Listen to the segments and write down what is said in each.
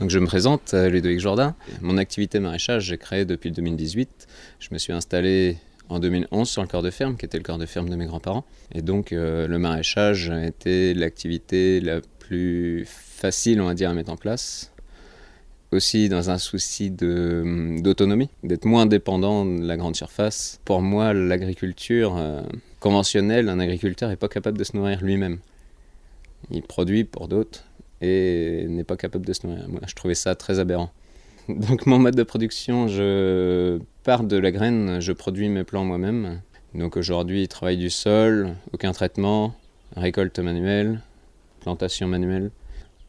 Donc je me présente, Ludovic Jourdain. Mon activité maraîchage, j'ai créé depuis 2018. Je me suis installé en 2011 sur le corps de ferme, qui était le corps de ferme de mes grands-parents. Et donc le maraîchage était l'activité la plus facile, on va dire, à mettre en place. Aussi dans un souci d'autonomie, d'être moins dépendant de la grande surface. Pour moi, l'agriculture conventionnelle, un agriculteur n'est pas capable de se nourrir lui-même. Il produit pour d'autres et n'est pas capable de se nourrir. Moi, je trouvais ça très aberrant. Donc mon mode de production, je pars de la graine, je produis mes plants moi-même. Donc aujourd'hui, travail du sol, aucun traitement, récolte manuelle, plantation manuelle.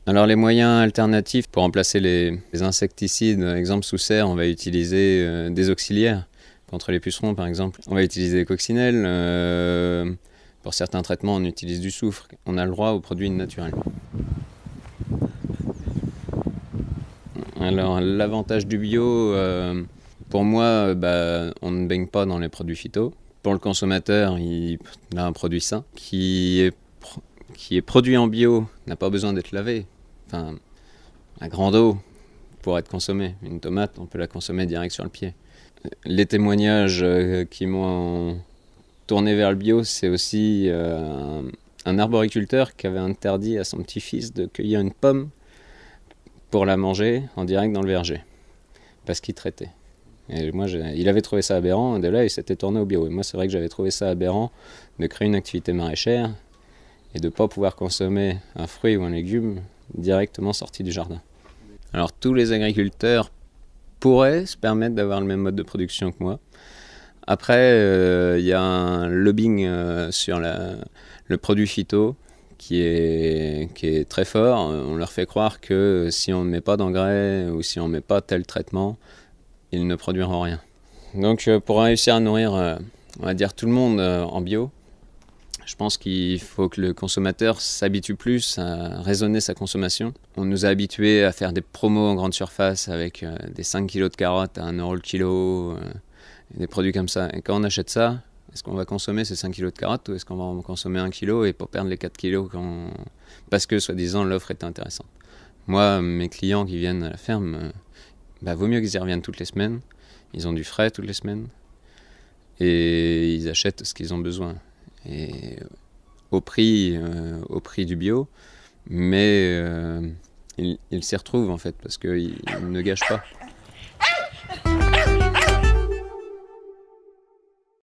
Alors les moyens alternatifs pour remplacer les insecticides, exemple sous serre, on va utiliser des auxiliaires. Contre les pucerons par exemple, on va utiliser des coccinelles. Pour certains traitements, on utilise du soufre. On a le droit aux produits naturels. Alors l'avantage du bio, pour moi, on ne baigne pas dans les produits phyto. Pour le consommateur, il a un produit sain qui est produit en bio, n'a pas besoin d'être lavé. Enfin, à grande eau pour être consommé. Une tomate, on peut la consommer direct sur le pied. Les témoignages qui m'ont tourné vers le bio, c'est aussi un arboriculteur qui avait interdit à son petit-fils de cueillir une pomme pour la manger en direct dans le verger, parce qu'il traitait. Et moi, il avait trouvé ça aberrant, et de là, il s'était tourné au bio. Et moi, c'est vrai que j'avais trouvé ça aberrant de créer une activité maraîchère et de ne pas pouvoir consommer un fruit ou un légume directement sorti du jardin. Alors, tous les agriculteurs pourraient se permettre d'avoir le même mode de production que moi. Après, y a un lobbying sur le produit phyto qui est très fort. On leur fait croire que si on ne met pas d'engrais ou si on ne met pas tel traitement, ils ne produiront rien. Donc pour réussir à nourrir, on va dire, tout le monde en bio, je pense qu'il faut que le consommateur s'habitue plus à raisonner sa consommation. On nous a habitués à faire des promos en grande surface avec des 5 kg de carottes à 1 € le kilo, des produits comme ça. Et quand on achète ça, est-ce qu'on va consommer ces 5 kg de carottes ou est-ce qu'on va en consommer 1 kg et pour perdre les 4 kg parce que, soi-disant, l'offre est intéressante. Moi, mes clients qui viennent à la ferme, vaut mieux qu'ils y reviennent toutes les semaines. Ils ont du frais toutes les semaines et ils achètent ce qu'ils ont besoin. Et au prix du bio, mais ils s'y retrouvent en fait parce qu'ils ne gâchent pas.